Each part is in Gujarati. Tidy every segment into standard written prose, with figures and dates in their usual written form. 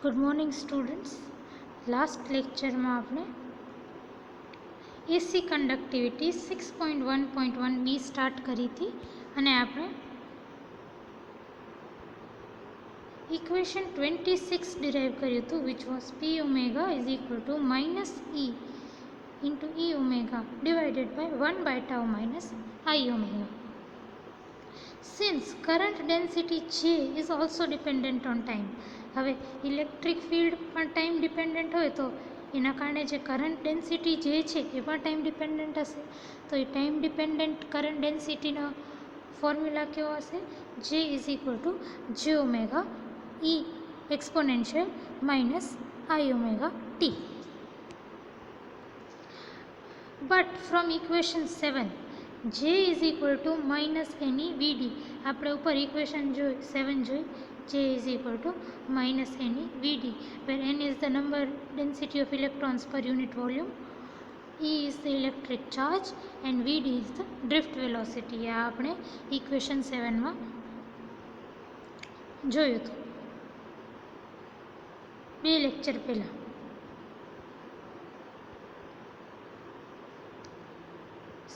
Good morning students. લાસ્ટ લેક્ચરમાં આપણે એસી કન્ડક્ટિવિટી 6.1.1b સ્ટાર્ટ કરી હતી અને આપણે ઇક્વેશન 26 ડિરાઈવ કર્યું હતું, which was p omega is equal to minus e into e omega divided by 1 by tau minus i omega. Since current density J is also dependent on time. હવે ઇલેક્ટ્રિક ફિલ્ડ પણ ટાઈમ ડિપેન્ડન્ટ હોય તો એના કારણે જે કરંટ ડેન્સિટી જે છે એ પણ ટાઈમ ડિપેન્ડન્ટ હશે. તો એ ટાઈમ ડિપેન્ડન્ટ કરંટ ડેન્સિટીનો ફોર્મ્યુલા કેવો હશે? J is equal two J omega E exponential minus I omega T. But from equation 7 J is equal to minus any VD. આપણે ઉપર ઇક્વેશન 7 જોઈ. J is equal to minus any VD, where n is the number density of electrons per unit volume, E is the electric charge and VD is the drift velocity. આ આપણે ઇક્વેશન 7માં જોયું હતું 2 લેક્ચર પહેલાં.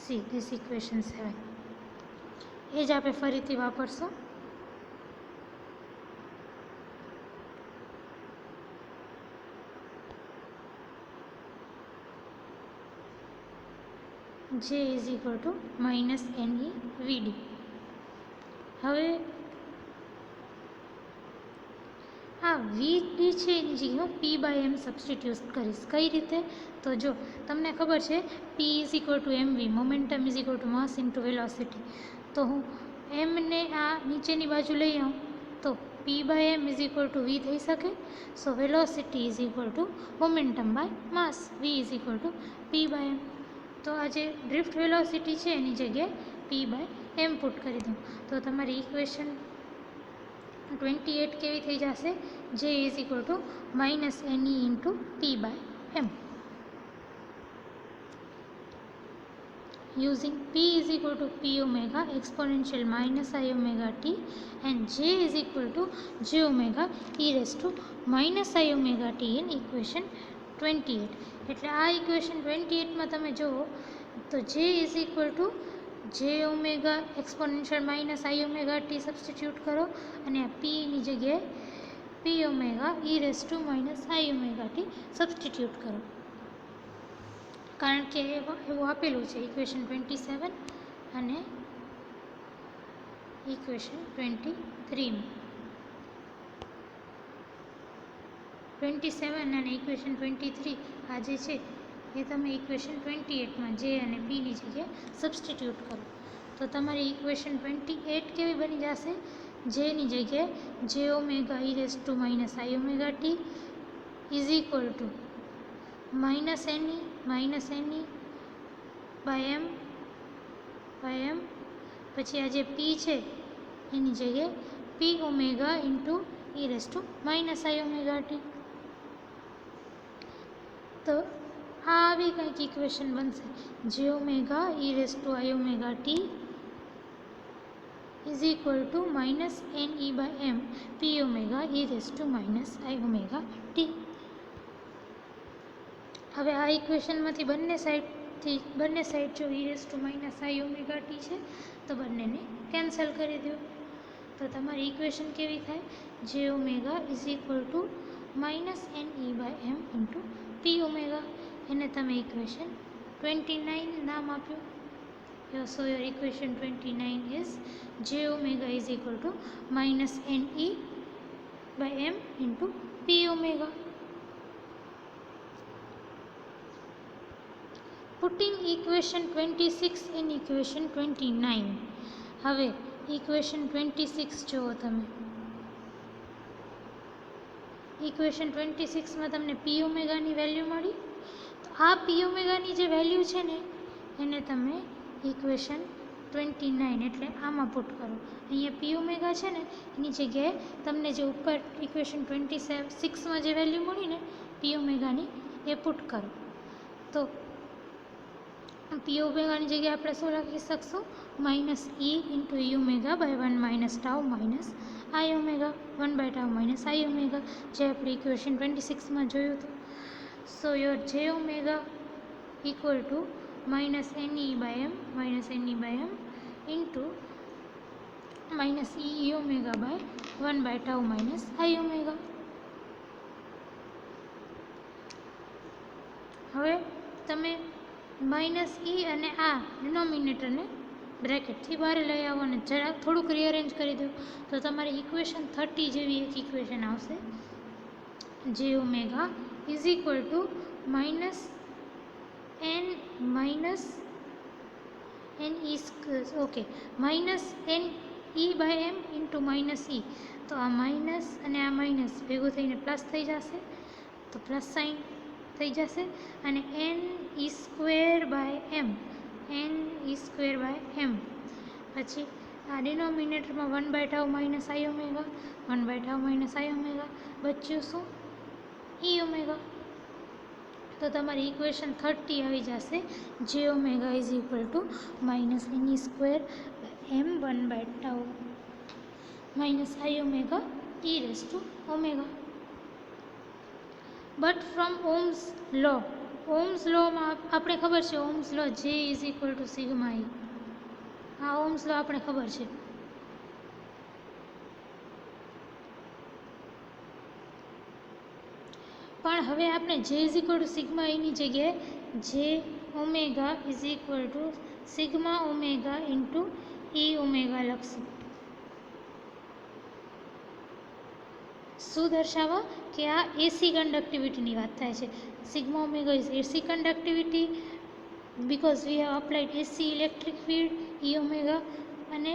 See this equation 7 એ જ આપણે ફરીથી વાપરશું. J is equal to minus NE VD. હવે આ VD છે એની જગ્યાએ હું P બાય M સબસ્ટિટ્યુટ કરીશ. કઈ રીતે? તો જો તમને ખબર છે P is equal two MV, momentum is equal two mass into velocity. તો હું M ને આ નીચેની બાજુ લઈ આવું તો P by M is equal to V થઈ શકે. So velocity is equal to momentum by mass, V is equal to P by M. તો આ જે ડ્રિફ્ટ વેલોસિટી છે એની જગ્યાએ P બાય M પુટ કરી દઉં તો તમારી ઇક્વેશન 28 કેવી થઈ જશે? J is equal to minus NE into P by M. Using P is equal to P omega exponential minus I omega T and J is equal to J omega e raised to minus I omega T in equation 28. એટલે આ ઇક્વેશન 28માં તમે જુઓ તો J is equal to J omega exponential minus I omega T substitute કરો અને આ P ની જગ્યાએ P omega e raised to minus I omega T substitute કરો, કારણ કે એવું આપેલું છે ઇક્વેશન 27 અને ઇક્વેશન 23માં. 27 અને ઇક્વેશન 23 આ જે છે એ તમે ઇક્વેશન 28માં J અને P ની જગ્યાએ સબસ્ટિટ્યુટ કરો તો તમારી ઇક્વેશન 28 કેવી બની જશે? J ની જગ્યાએ J omega e raise to minus I omega T is equal to minus NE by M પછી આ જે P છે એની જગ્યાએ P omega into e raise to minus I omega T. તો આ આવી કંઈક ઇક્વેશન બનશે. J omega e raise to I omega T is equal to minus NE by M P omega e raise to minus I omega T. હવે આ ઇક્વેશનમાંથી બંને સાઈડ જો e raise to minus I omega T છે તો બંનેને કેન્સલ કરી દો તો તમારી ઇક્વેશન કેવી થાય? J omega is equal to minus NE by M into P omega. એને તમે ઇક્વેશન 29 નામ આપ્યું. So your equation 29 is J omega is equal to minus NE by M into P omega. Putting equation 26 in equation 29. હવે equation 26 જુઓ તમે. equation 26માં તમને P ઓમેગાની વેલ્યુ મળી. તો આ P ઓમેગાની જે વેલ્યુ છે ને એને તમે ઇક્વેશન 29 એટલે આમાં પુટ કરો. અહીંયા P ઓમેગા છે ને એની જગ્યાએ તમને જે ઉપર ઇક્વેશન 26માં જે વેલ્યુ મળી ને P ઓમેગાની એ પુટ કરો તો P ઓમેગાની જગ્યાએ આપણે શું લખી શકશું? Minus E into E omega by 1 minus tau minus I omega, 1/tau minus I omega, जे આપણે ઇક્વેશન 26 માં જોયું હતું. So your J omega equal to minus NE/m into minus E omega by 1/tau minus I omega. હવે તમે માઇનસ E અને આ ડિનોમિનેટરને બ્રેકેટથી બહાર લઈ આવો અને જરાક થોડુંક રીઅરેન્જ કરી દો તો તમારી ઇક્વેશન 30 જેવી એક ઇક્વેશન આવશે. જે omega is equal to minus N minus NE okay minus NE/m into minus E. તો આ માઇનસ અને આ માઇનસ ભેગું થઈને પ્લસ થઈ જશે, તો પ્લસ સાઇન થઈ જશે અને NE²/m NE²/m પછી આ ડિનોમિનેટરમાં 1/tau minus I omega, 1/tau minus I omega બચ્યું શું? E omega. તો તમારી ઇક્વેશન 30 આવી જશે. J omega is equal to minus NE²/m 1/tau minus I omega e⁻ but from Ohm's law, Ohm's લોમાં આપણે ખબર છે ઓમ્સ લો જે is equal to sigma E. આ ઓમ્સ લો આપણે ખબર છે. પણ હવે આપણે જે ઇઝ ઇક્વલ ટુ સિગ્મા એની જગ્યાએ જે omega is equal to sigma omega into E omega લખશું. શું દર્શાવવા કે આ એસી કન્ડક્ટિવિટીની વાત થાય છે. Sigma omega is AC conductivity because we have applied AC electric field E omega અને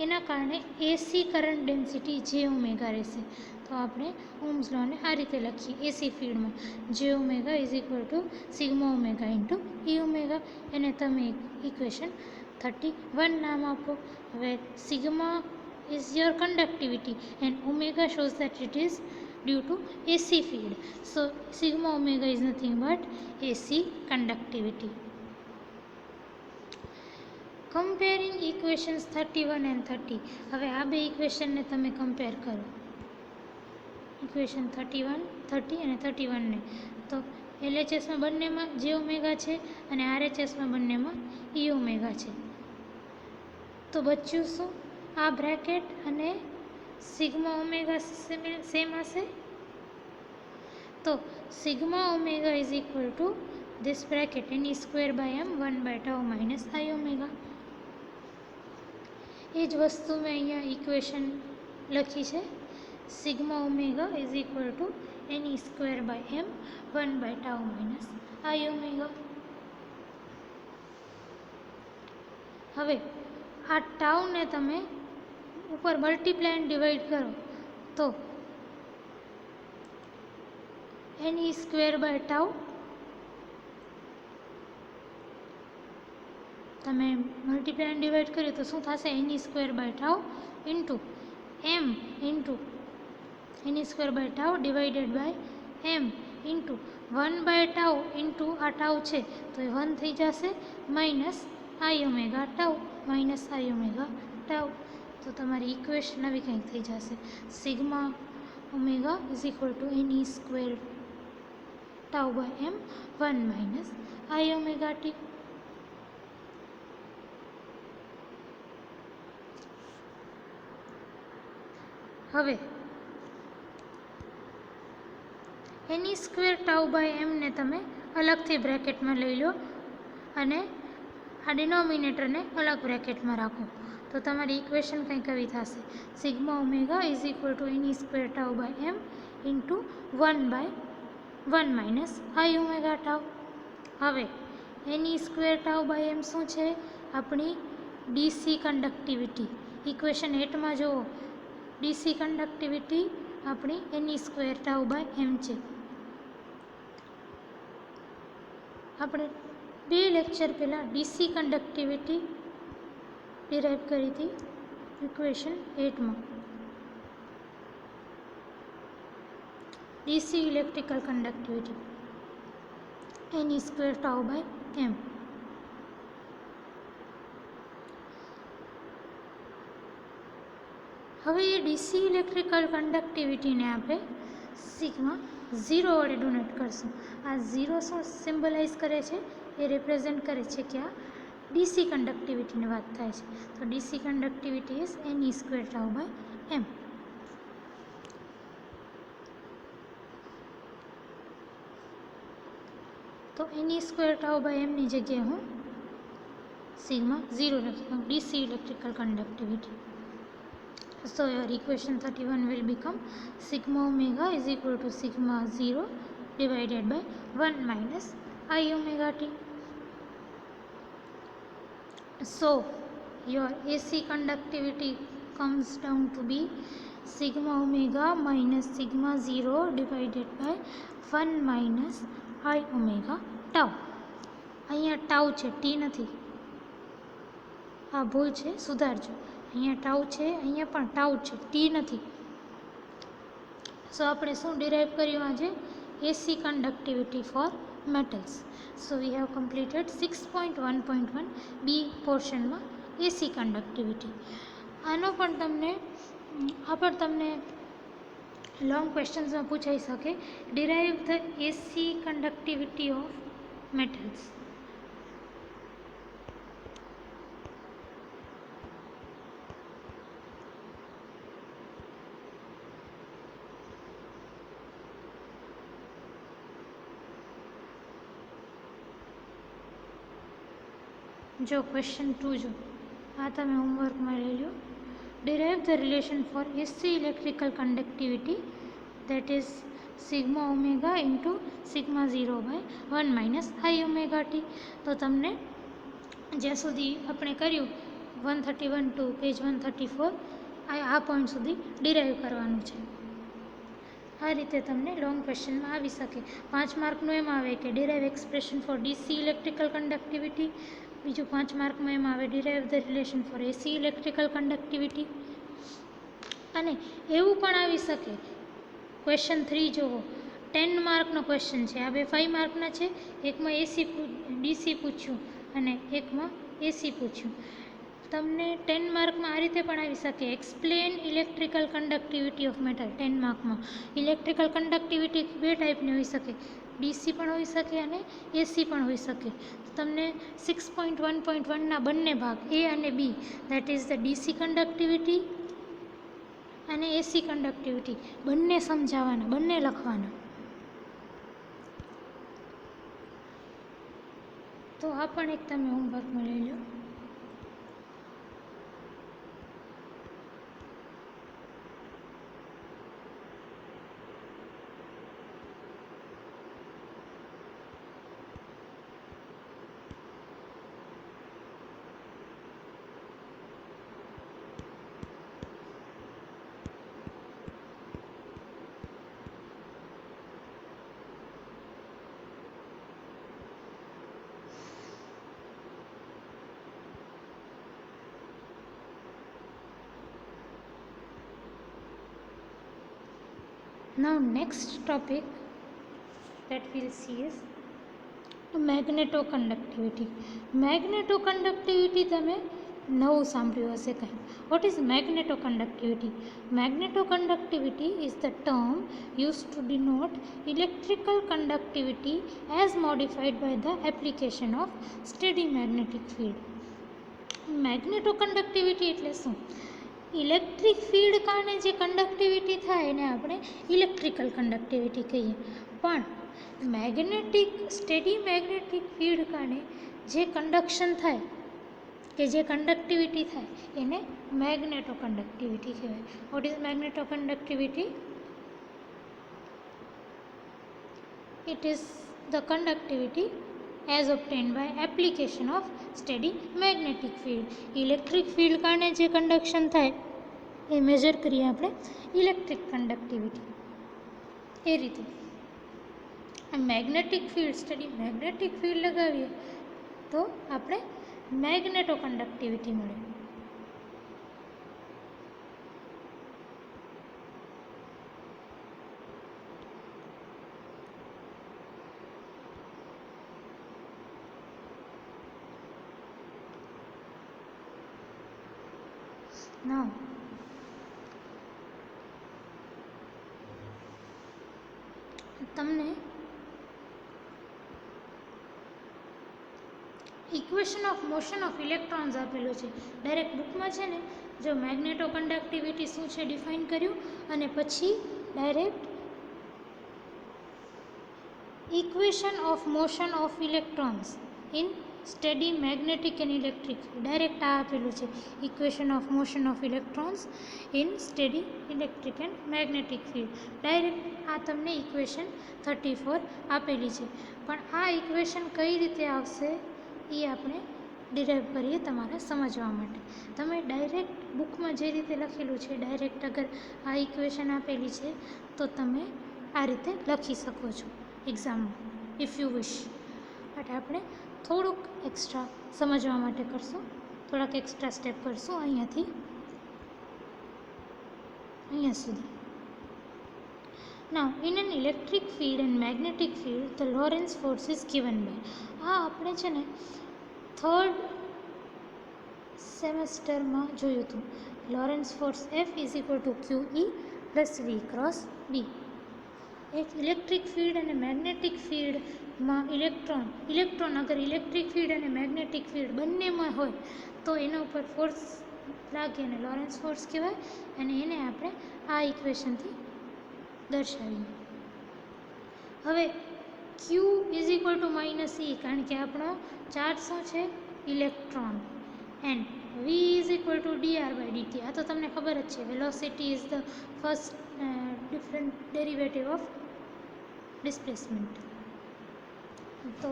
એના કારણે એસી કરંટ ડેન્સિટી જે ઓમેગા રહેશે. તો આપણે ઓમ્સ લોને આ રીતે લખીએ એસી ફિલ્ડમાં જે omega is equal to sigma omega into E omega. એને તમે ઇક્વેશન 31 નામ આપો. હવે sigma is your conductivity and omega shows that it is due to AC field. So sigma omega is nothing but AC conductivity. Comparing equations 31 and 30. હવે આ બે ઇક્વેશનને તમે કમ્પેર કરો. ઇક્વેશન 31, 30 અને 31 ને તો LHSમાં બંનેમાં જે ઓમેગા છે અને RHSમાં બંનેમાં E ઓમેગા છે. તો બચ્યું શું? આ બ્રેકેટ અને સિગ્મા ઓમેગા સેમ હશે. તો sigma omega is equal to this bracket NE²/m 1/tau minus I omega. એ જ વસ્તુ મેં અહીંયા ઇક્વેશન લખી છે. Sigma omega is equal to NE²/m 1/tau minus I omega. હવે આ ટાઉને તમે ઉપર મલ્ટીપ્લાય એન્ડ ડિવાઈડ કરો તો NE²/tau તમે મલ્ટીપ્લાય એન્ડ ડિવાઈડ કર્યું તો શું થશે? NE²/tau into m into NE²/tau divided by m into 1/tau into આ ટાઉ છે તો એ 1 થઈ જશે minus I omega tau minus I omega tau. તો તમારી ઇક્વેશન આવી કંઈક થઈ જશે. Sigma omega is equal to NE²/tau/m 1 minus I omega t. હવે NE²tau/m ને તમે અલગથી બ્રેકેટમાં લઈ લો અને આ ડિનોમિનેટરને અલગ બ્રેકેટમાં રાખો તો તમારી ઇક્વેશન કંઈક આવી થશે. Sigma omega is equal two NE²tau/m into 1/1 minus I omega tau. હવે NE²tau/m શું છે? આપણી ડીસી કન્ડક્ટિવિટી. ઇક્વેશન 8માં જુઓ ડીસી કન્ડક્ટિવિટી આપણી NE²tau/m છે. આપણે 2 લેક્ચર પહેલાં ડીસી કન્ડક્ટિવિટી ડિરાઈવ કરી હતી ઇક્વેશન 8માં. DC electrical conductivity NE²tau/m. હવે એ ડીસી ઇલેક્ટ્રિકલ કન્ડક્ટિવિટીને આપણે સિગ્મા 0 વડે ડોનેટ કરશું. આ 0 શું સિમ્બલાઇઝ કરે છે? એ રિપ્રેઝેન્ટ કરે છે કે આ ડીસી કન્ડક્ટિવિટીની વાત થાય છે. તો DC conductivity is N square tau by M. તો એની સ્ક્વેર ટાઉ બાય એમની જગ્યાએ હું સિગ્મા 0 લખી DC electrical conductivity. So your equation 31 will become sigma omega is equal to sigma 0 divided by 1 minus I omega t. So your AC conductivity comes down to be sigma omega minus sigma 0 divided by 1 minus I omega tau. અહીંયા ટાઉ છે, ટી નથી. આ ભૂલ છે, સુધારજો. અહીંયા ટાઉ છે, અહીંયા પણ ટાઉ છે, ટી નથી. સો આપણે શું ડિરાઈવ કર્યું આજે? AC conductivity for metals. So we have completed 6.1.1 B પોર્શનમાં એસી કન્ડક્ટિવિટી. આ પણ તમને લોંગ ક્વેશ્ચન્સમાં પૂછાઈ શકે. Derive the AC conductivity of metals. જો ક્વેશ્ચન 2 જો આ તમે હોમવર્કમાં લઈ લો. Derive the relation for AC electrical conductivity that is sigma omega into sigma 0 by 1 minus I omega T. તો તમને જ્યાં સુધી આપણે કર્યું 131 ટુ પેજ 134 આ પોઈન્ટ સુધી ડિરાઈવ કરવાનું છે. આ રીતે તમને લોંગ ક્વેશ્ચનમાં આવી શકે. 5 માર્કનું એમ આવે કે derive expression for DC electrical conductivity. બીજું 5 માર્કમાં એમ આવે derive the relation for AC electrical conductivity. અને એવું પણ આવી શકે ક્વેશ્ચન 3 જુઓ, 10 માર્કનો ક્વેશ્ચન છે. આ બે 5 માર્કના છે. એકમાં ડીસી પૂછ્યું અને એકમાં એસી પૂછ્યું. તમને 10 માર્કમાં આ રીતે પણ આવી શકે explain electrical conductivity of metal. 10 માર્કમાં ઇલેક્ટ્રિકલ કન્ડક્ટિવિટી બે ટાઈપની હોઈ શકે, ડીસી પણ હોઈ શકે અને એસી પણ હોઈ શકે. તમને 6.1.1ના બંને ભાગ એ અને B that is the DC conductivity અને એસી કન્ડક્ટિવિટી બંને સમજાવવાના, બંને લખવાના. તો આ પણ એક તમે હોમવર્કમાં લઈ લો. Now next topic that we'll see is મેગ્નેટોકન્ડક્ટિવિટી. મેગ્નેટોકન્ડક્ટિવિટી તમે નવું સાંભળ્યું હશે કંઈ. What is magnetoconductivity? Magnetoconductivity is the term use to denote electrical conductivity as modified by the application of steady magnetic field. Magnetoconductivity એટલે શું? ઇલેક્ટ્રિક ફિલ્ડ કારણે જે કન્ડક્ટિવિટી થાય એને આપણે ઇલેક્ટ્રિકલ કન્ડક્ટિવિટી કહીએ. પણ સ્ટેડી મેગ્નેટિક ફિલ્ડ કારણે જે કન્ડક્શન થાય કે જે કન્ડક્ટિવિટી થાય એને મેગ્નેટોકન્ડક્ટિવિટી કહેવાય. What is magnetoconductivity? It is the conductivity as obtained by application of steady magnetic field. Electric field કારણે જે કન્ડક્શન થાય એ મેજર કરીએ આપણે ઇલેક્ટ્રિક કન્ડક્ટિવિટી. એ રીતે magnetic field, steady magnetic field લગાવીએ તો આપણે મેગ્નેટોકન્ડક્ટિવિટી મળે. Now તમને equation of motion of electrons આપેલું છે. ડાયરેક્ટ બુકમાં છે ને જો મેગ્નેટો કન્ડક્ટિવિટી શું છે ડિફાઇન કર્યું અને પછી direct equation of motion of electrons in steady magnetic and electric direct આ આપેલું છે equation of motion of electrons in steady electric and magnetic field. Direct આ તમને ઇક્વેશન 34 આપેલી છે. પણ આ ઇક્વેશન કઈ રીતે આવશે એ આપણે ડિરાઈવ કરીએ તમારા સમજવા માટે. તમે ડાયરેક્ટ બુકમાં જે રીતે લખેલું છે ડાયરેક્ટ અગર આ ઇક્વેશન આપેલી છે તો તમે આ રીતે લખી શકો છો એક્ઝામમાં ઇફ યુ વિશ. બટ આપણે થોડુંક એક્સ્ટ્રા સમજવા માટે કરશું, થોડાક એક્સ્ટ્રા સ્ટેપ કરશું અહીંયાથી અહીંયા સુધી. Now, in an electric field and magnetic field, the Lorentz force is given by. આ આપણે છે ને થર્ડ સેમેસ્ટરમાં જોયું હતું. Lawrence force F is equal two QE plus V cross B. એક ઇલેક્ટ્રિક ફિલ્ડ અને મેગ્નેટિક ફિલ્ડમાં ઇલેક્ટ્રોન અગર ઇલેક્ટ્રિક ફિલ્ડ અને મેગ્નેટિક ફિલ્ડ બંનેમાં હોય તો એના ઉપર ફોર્સ લાગે અને લોરેન્સ ફોર્સ કહેવાય અને એને આપણે આ ઇક્વેશનથી દર્શાવીએ. હવે Q is equal to minus E કારણ કે આપણો ચાર્જ શું છે electron and V is equal two dr/dt. આ તો તમને ખબર જ છે velocity is the first different derivative of displacement. તો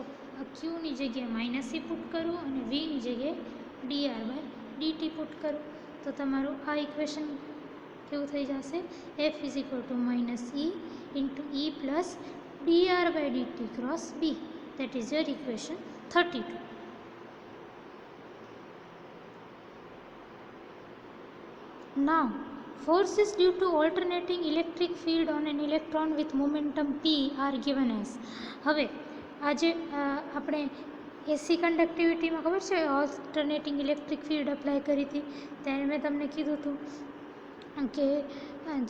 Qની જગ્યાએ માઇનસ E પુટ કરું અને Vની જગ્યાએ dr/dt પુટ કરું તો તમારું આ ઇક્વેશન કેવું થઈ જશે F is equal to minus E into E plus dr/dt cross B. That is your equation 32. Now, force is due to alternating electric field on an electron with momentum p are given as. હવે આજે આપણે એસી કન્ડક્ટિવિટીમાં ખબર છે ઓલ્ટરનેટિંગ ઇલેક્ટ્રિક ફિલ્ડ એપ્લાય કરી હતી ત્યારે મેં તમને કીધું હતું કે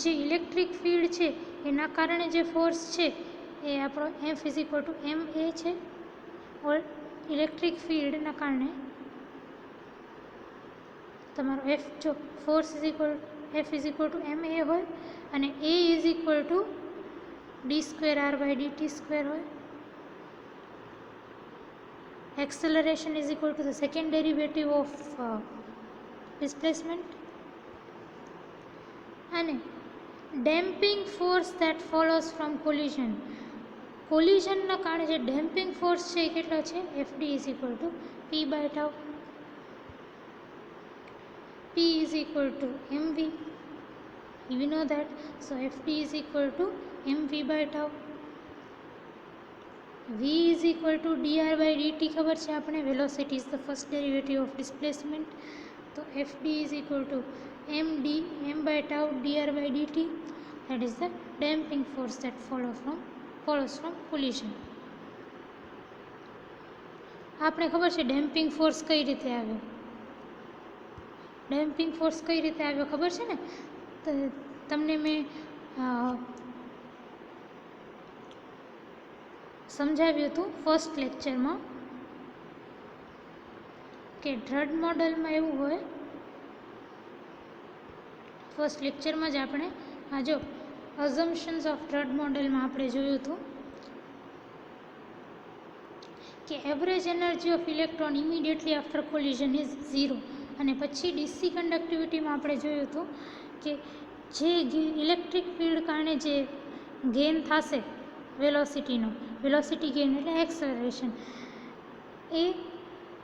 જે ઇલેક્ટ્રિક ફિલ્ડ છે એના કારણે જે ફોર્સ છે એ આપણો F is equal two ma છે. ઇલેક્ટ્રિક ફિલ્ડના કારણે તમારો F જો force is equal F is equal two ma હોય અને A is equal two d²r/dt² હોય. Acceleration is equal to the second derivative of displacement. And damping force that follows from collision. Collision ના કારણે જે damping force છે એ કેટલો છે Fd is equal to p/τ. P is equal to mv. We know that. So Fd is equal to mv/τ. V is equal to dr/dt ખબર છે આપણે velocity is the first derivative of displacement. તો Fd is equal to m/τ dr/dt. That is the damping force that follows from collision. આપણે ખબર છે damping force કઈ રીતે આવ્યો ખબર છે ને તમને મેં સમજાવ્યું હતું ફર્સ્ટ લેક્ચરમાં કે ડ્રડ મોડલમાં એવું હોય. ફર્સ્ટ લેક્ચરમાં જ આપણે આ જો અઝમ્પશન્સ ઓફ ડ્રડ મોડલમાં આપણે જોયું હતું કે average energy of electron immediately after collision is 0. અને પછી ડીસી કન્ડક્ટિવિટીમાં આપણે જોયું હતું કે જે ઇલેક્ટ્રિક ફિલ્ડ કારણે જે ગેઇન થશે વેલોસિટી ગેઇન એટલે acceleration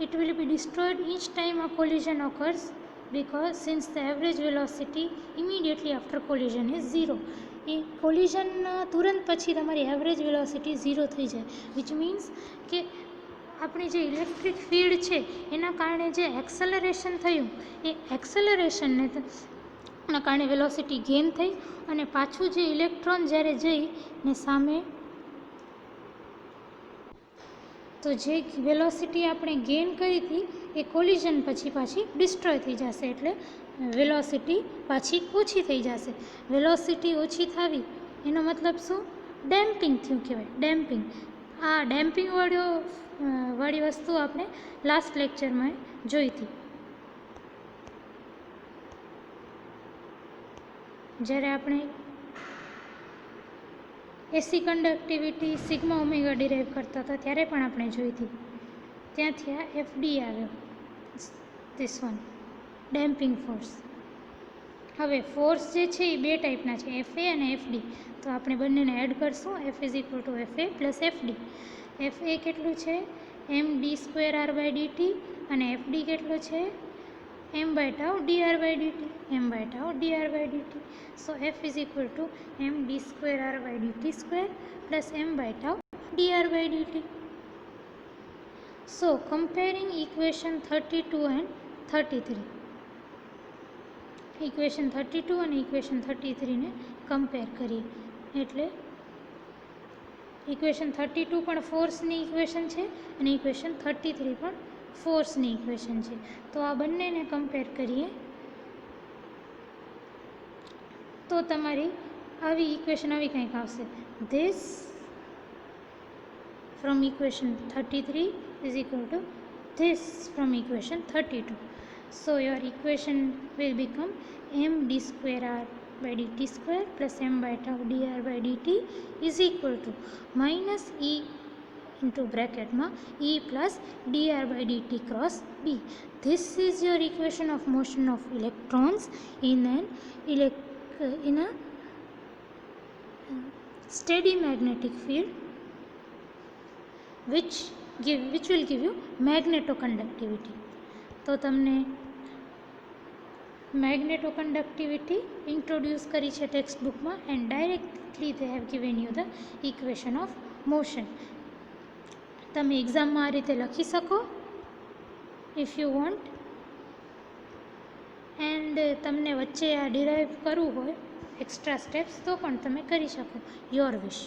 it will be destroyed each time a collision occurs because since the average velocity immediately after collision is 0. A collision તુરંત પછી તમારી એવરેજ વેલોસિટી 0 થઈ જાય વિચ મીન્સ કે આપણી જે ઇલેક્ટ્રિક ફિલ્ડ છે એના કારણે જે એક્સલરેશન થયું એ એક્સલરેશનને ના કારણે વેલોસિટી ગેઇન થઈ અને પાછું જે ઇલેક્ટ્રોન જ્યારે જઈને સામે તો જે વેલોસિટી આપણે ગેઇન કરી હતી એ કોલિઝન પછી પાછી ડિસ્ટ્રોય થઈ જશે એટલે વેલોસિટી પાછી ઓછી થઈ જશે. વેલોસિટી ઓછી થવી એનો મતલબ શું ડેમ્પિંગ થયું કહેવાય, ડેમ્પિંગ. આ ડેમ્પિંગ વાળી વસ્તુ આપણે લાસ્ટ લેક્ચરમાં જોઈ હતી. જ્યારે આપણે એસી કન્ડક્ટિવિટી સિગ્મા ઓમેગા ડિરાઈવ કરતા હતા ત્યારે પણ આપણે જોઈ હતી. ત્યાંથી આ એફડી આવ્યો, ધીસ વન, ડેમ્પિંગ ફોર્સ. હવે ફોર્સ જે છે એ બે ટાઈપના છે, એફ એ અને એફડી. તો આપણે બંનેને એડ કરશું, F is equal to F A plus FD. F A કેટલું છે, M D square R by DT, અને એફડી કેટલું છે, M by tau D R by DT, M by tau D R by DT. So F is equal to M D square R by DT square plus M by tau D R by DT. So comparing equation 32 and 33, equation 32 અને ઇક્વેશન 33 ને કમ્પેર કરીએ. એટલે ઇક્વેશન 32 પણ ફોર્સની ઇક્વેશન છે અને ઇક્વેશન 33 પણ ફોર્સની ઇક્વેશન છે. તો આ બંનેને કમ્પેર કરીએ તો તમારી આવી ઇક્વેશન આવી કંઈક આવશે. This from equation 33 is equal to this from equation 32. So your equation will become m d square r by dt square plus m by tau dr by dt is equal to minus e into bracket ma e plus dr by dt cross b. This is your equation of motion of electrons in a steady magnetic field which will give you magnetoconductivity. તો તમને magnetoconductivity introduce કરી છે ટેક્સ્ટ બુકમાં, and directly they have given you the equation of motion. તમે એક્ઝામમાં આ રીતે લખી શકો if you want, એન્ડ તમને વચ્ચે આ ડિરાઈવ કરવું હોય એક્સ્ટ્રા સ્ટેપ્સ તો પણ તમે કરી શકો, યોર વિશ.